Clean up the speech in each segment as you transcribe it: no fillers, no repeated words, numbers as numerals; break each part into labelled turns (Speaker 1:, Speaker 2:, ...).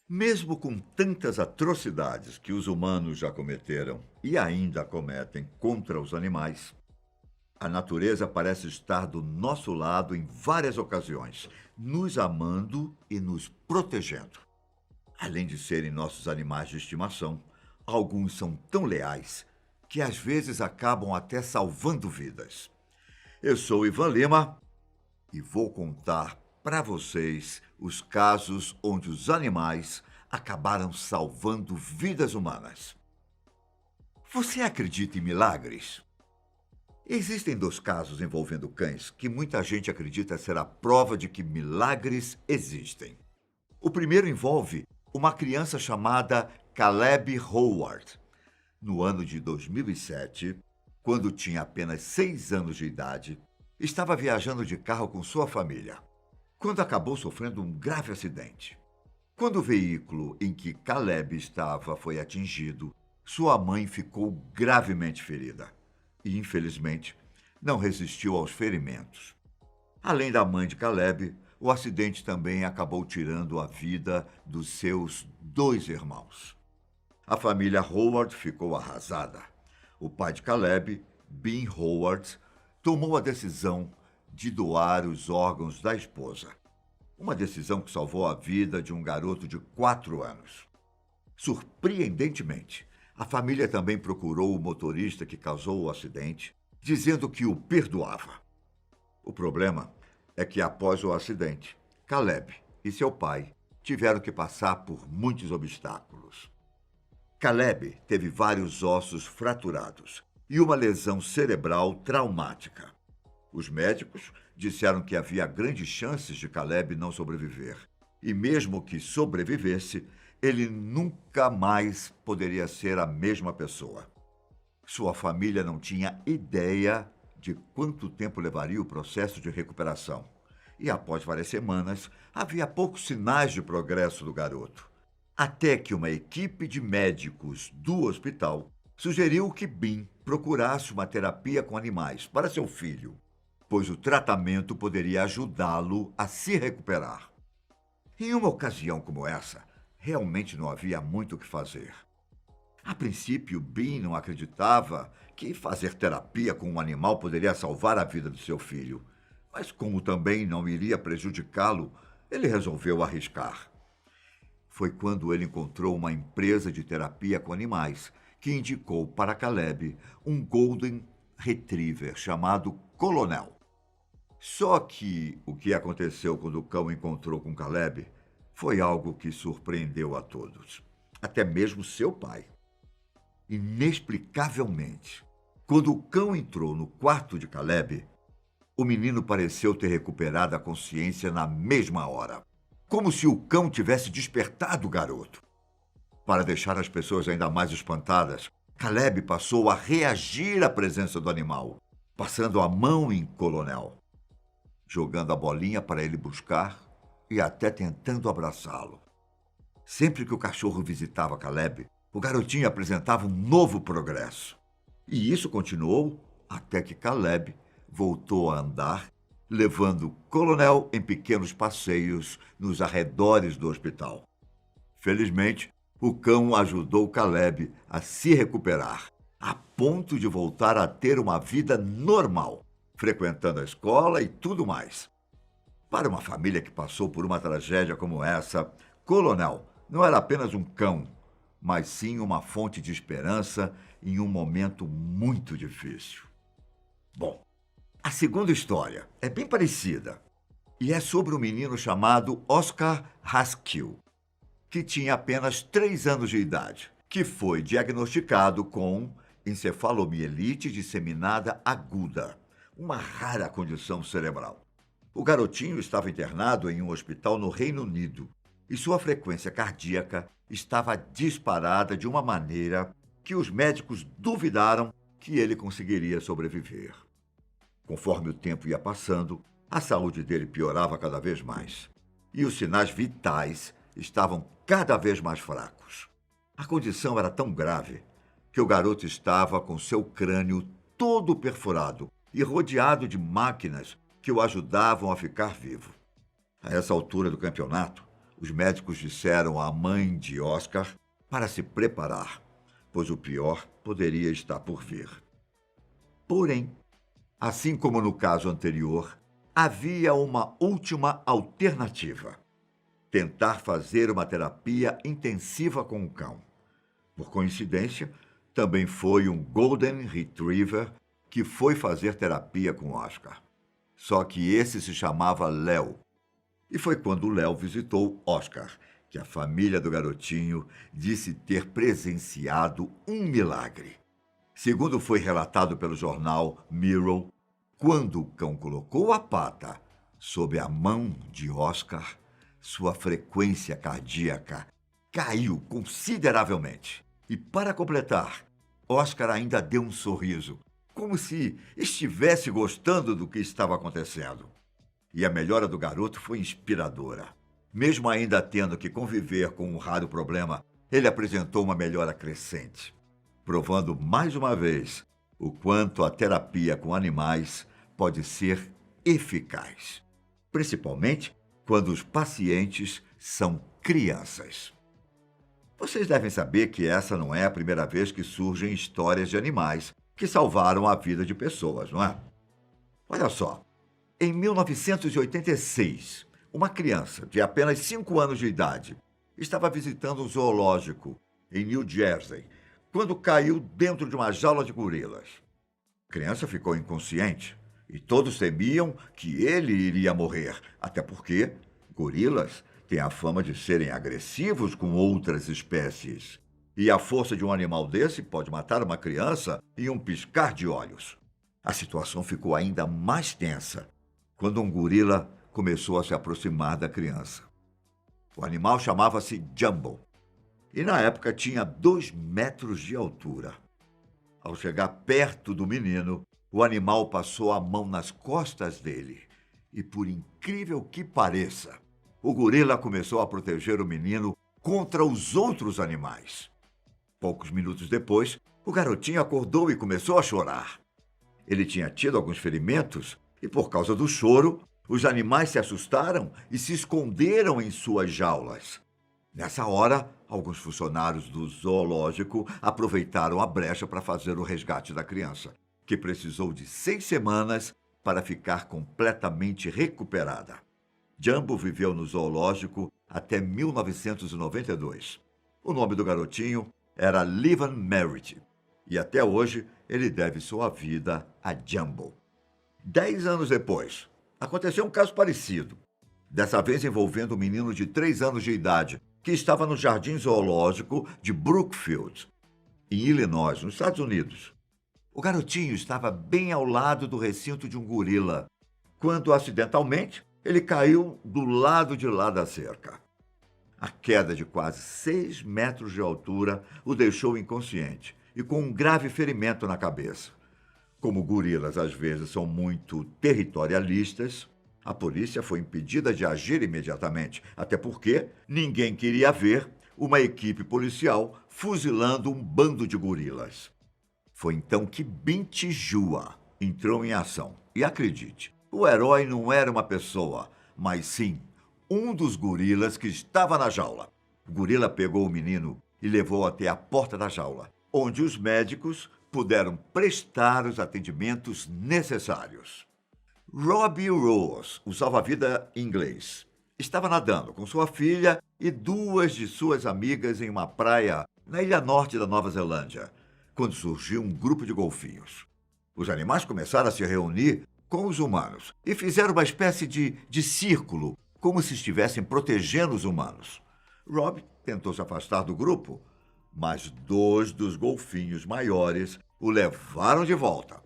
Speaker 1: Mesmo com tantas atrocidades que os humanos já cometeram e ainda cometem contra os animais, a natureza parece estar do nosso lado em várias ocasiões, nos amando e nos protegendo. Além de serem nossos animais de estimação, alguns são tão leais que às vezes acabam até salvando vidas. Eu sou Ivan Lima e vou contar para vocês os casos onde os animais acabaram salvando vidas humanas. Você acredita em milagres? Existem dois casos envolvendo cães que muita gente acredita ser a prova de que milagres existem. O primeiro envolve uma criança chamada Caleb Howard. No ano de 2007, quando tinha apenas 6 anos de idade, estava viajando de carro com sua família, quando acabou sofrendo um grave acidente. Quando o veículo em que Caleb estava foi atingido, sua mãe ficou gravemente ferida e, infelizmente, não resistiu aos ferimentos. Além da mãe de Caleb, o acidente também acabou tirando a vida dos seus 2 irmãos. A família Howard ficou arrasada. O pai de Caleb, Ben Howard, tomou a decisão de doar os órgãos da esposa. Uma decisão que salvou a vida de um garoto de 4 anos. Surpreendentemente, a família também procurou o motorista que causou o acidente, dizendo que o perdoava. O problema é que, após o acidente, Caleb e seu pai tiveram que passar por muitos obstáculos. Caleb teve vários ossos fraturados e uma lesão cerebral traumática. Os médicos disseram que havia grandes chances de Caleb não sobreviver. E mesmo que sobrevivesse, ele nunca mais poderia ser a mesma pessoa. Sua família não tinha ideia de quanto tempo levaria o processo de recuperação. E após várias semanas, havia poucos sinais de progresso do garoto. Até que uma equipe de médicos do hospital sugeriu que Bin procurasse uma terapia com animais para seu filho, pois o tratamento poderia ajudá-lo a se recuperar. Em uma ocasião como essa, realmente não havia muito o que fazer. A princípio, Bin não acreditava que fazer terapia com um animal poderia salvar a vida do seu filho, mas como também não iria prejudicá-lo, ele resolveu arriscar. Foi quando ele encontrou uma empresa de terapia com animais que indicou para Caleb um Golden Retriever chamado Colonel. Só que o que aconteceu quando o cão encontrou com Caleb foi algo que surpreendeu a todos, até mesmo seu pai. Inexplicavelmente, quando o cão entrou no quarto de Caleb, o menino pareceu ter recuperado a consciência na mesma hora, como se o cão tivesse despertado o garoto. Para deixar as pessoas ainda mais espantadas, Caleb passou a reagir à presença do animal, passando a mão em Colonel, jogando a bolinha para ele buscar e até tentando abraçá-lo. Sempre que o cachorro visitava Caleb, o garotinho apresentava um novo progresso. E isso continuou até que Caleb voltou a andar, levando Colonel em pequenos passeios nos arredores do hospital. Felizmente, o cão ajudou Caleb a se recuperar, a ponto de voltar a ter uma vida normal, frequentando a escola e tudo mais. Para uma família que passou por uma tragédia como essa, Colonel não era apenas um cão, mas sim uma fonte de esperança em um momento muito difícil. Bom, a segunda história é bem parecida e é sobre um menino chamado Oscar Haskell, que tinha apenas 3 anos de idade, que foi diagnosticado com encefalomielite disseminada aguda, uma rara condição cerebral. O garotinho estava internado em um hospital no Reino Unido e sua frequência cardíaca estava disparada de uma maneira que os médicos duvidaram que ele conseguiria sobreviver. Conforme o tempo ia passando, a saúde dele piorava cada vez mais e os sinais vitais estavam cada vez mais fracos. A condição era tão grave que o garoto estava com seu crânio todo perfurado e rodeado de máquinas que o ajudavam a ficar vivo. A essa altura do campeonato, Os médicos disseram à mãe de Oscar para se preparar, pois o pior poderia estar por vir. Porém, assim como no caso anterior, havia uma última alternativa: tentar fazer uma terapia intensiva com o cão. Por coincidência, também foi um Golden Retriever que foi fazer terapia com Oscar. Só que esse se chamava Léo. E foi quando Léo visitou Oscar que a família do garotinho disse ter presenciado um milagre. Segundo foi relatado pelo jornal Mirror, quando o cão colocou a pata sob a mão de Oscar, sua frequência cardíaca caiu consideravelmente. E, para completar, Oscar ainda deu um sorriso, como se estivesse gostando do que estava acontecendo. E a melhora do garoto foi inspiradora. Mesmo ainda tendo que conviver com um raro problema, ele apresentou uma melhora crescente, provando mais uma vez o quanto a terapia com animais pode ser eficaz, principalmente quando os pacientes são crianças. Vocês devem saber que essa não é a primeira vez que surgem histórias de animais que salvaram a vida de pessoas, não é? Olha só, em 1986, uma criança de apenas 5 anos de idade estava visitando um zoológico em New Jersey quando caiu dentro de uma jaula de gorilas. A criança ficou inconsciente e todos temiam que ele iria morrer, até porque gorilas têm a fama de serem agressivos com outras espécies. E a força de um animal desse pode matar uma criança em um piscar de olhos. A situação ficou ainda mais tensa quando um gorila começou a se aproximar da criança. O animal chamava-se Jumbo e na época tinha 2 metros de altura. Ao chegar perto do menino, o animal passou a mão nas costas dele e, por incrível que pareça, o gorila começou a proteger o menino contra os outros animais. Poucos minutos depois, o garotinho acordou e começou a chorar. Ele tinha tido alguns ferimentos e, por causa do choro, os animais se assustaram e se esconderam em suas jaulas. Nessa hora, alguns funcionários do zoológico aproveitaram a brecha para fazer o resgate da criança, que precisou de 6 semanas para ficar completamente recuperada. Jumbo viveu no zoológico até 1992. O nome do garotinho era Levan Merritt, e até hoje ele deve sua vida a Jumbo. 10 anos depois, aconteceu um caso parecido, dessa vez envolvendo um menino de 3 anos de idade, que estava no jardim zoológico de Brookfield, em Illinois, nos Estados Unidos. O garotinho estava bem ao lado do recinto de um gorila, quando, acidentalmente, ele caiu do lado de lá da cerca. A queda de quase 6 metros de altura o deixou inconsciente e com um grave ferimento na cabeça. Como gorilas às vezes são muito territorialistas, a polícia foi impedida de agir imediatamente, até porque ninguém queria ver uma equipe policial fuzilando um bando de gorilas. Foi então que Binti Jua entrou em ação. E acredite, o herói não era uma pessoa, mas sim um dos gorilas que estava na jaula. O gorila pegou o menino e levou até a porta da jaula, onde os médicos puderam prestar os atendimentos necessários. Robbie Rose, o salva-vida inglês, estava nadando com sua filha e 2 de suas amigas em uma praia na ilha norte da Nova Zelândia, quando surgiu um grupo de golfinhos. Os animais começaram a se reunir com os humanos e fizeram uma espécie de círculo, como se estivessem protegendo os humanos. Rob tentou se afastar do grupo, mas 2 dos golfinhos maiores o levaram de volta.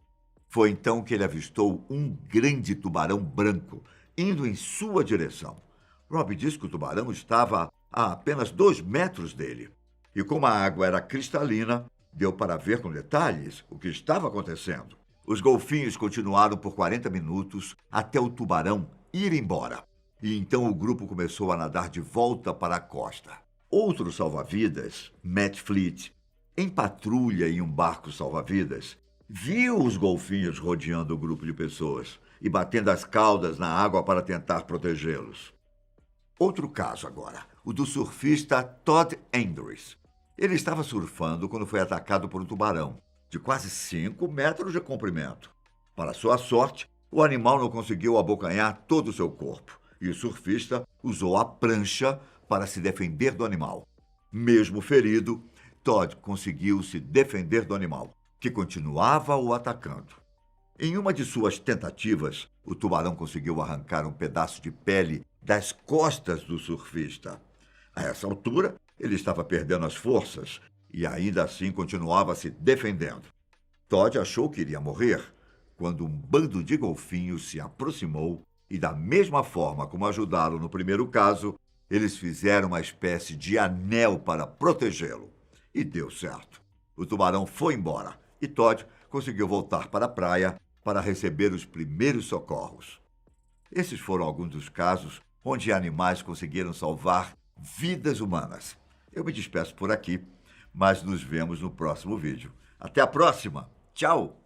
Speaker 1: Foi então que ele avistou um grande tubarão branco indo em sua direção. Rob disse que o tubarão estava a apenas 2 metros dele. E como a água era cristalina, deu para ver com detalhes o que estava acontecendo. Os golfinhos continuaram por 40 minutos até o tubarão ir embora. E então o grupo começou a nadar de volta para a costa. Outro salva-vidas, Matt Fleet, em patrulha em um barco salva-vidas, viu os golfinhos rodeando o grupo de pessoas e batendo as caudas na água para tentar protegê-los. Outro caso agora, o do surfista Todd Andrews. Ele estava surfando quando foi atacado por um tubarão, de quase 5 metros de comprimento. Para sua sorte, o animal não conseguiu abocanhar todo o seu corpo, e o surfista usou a prancha para se defender do animal. Mesmo ferido, Todd conseguiu se defender do animal, que continuava o atacando. Em uma de suas tentativas, o tubarão conseguiu arrancar um pedaço de pele das costas do surfista. A essa altura, ele estava perdendo as forças e ainda assim continuava se defendendo. Todd achou que iria morrer quando um bando de golfinhos se aproximou e, da mesma forma como ajudaram no primeiro caso, eles fizeram uma espécie de anel para protegê-lo. E deu certo. O tubarão foi embora e Todd conseguiu voltar para a praia para receber os primeiros socorros. Esses foram alguns dos casos onde animais conseguiram salvar vidas humanas. Eu me despeço por aqui, mas nos vemos no próximo vídeo. Até a próxima! Tchau!